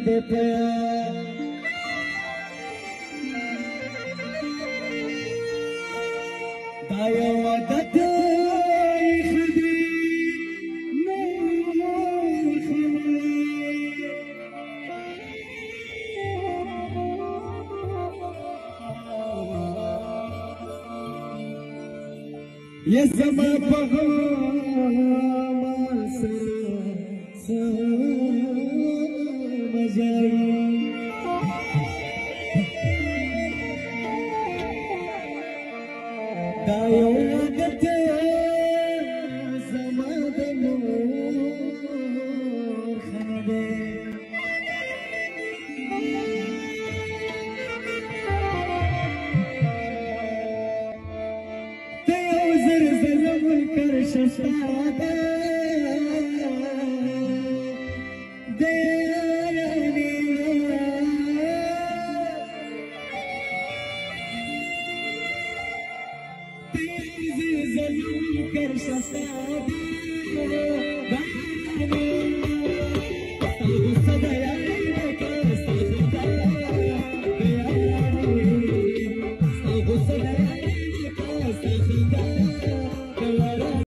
دې پیا دا یو عادت خدي نور یا زما په ما سره مزاي دا یو عادت زما د نور خنده ته یو زر منکر شفاده कर सकता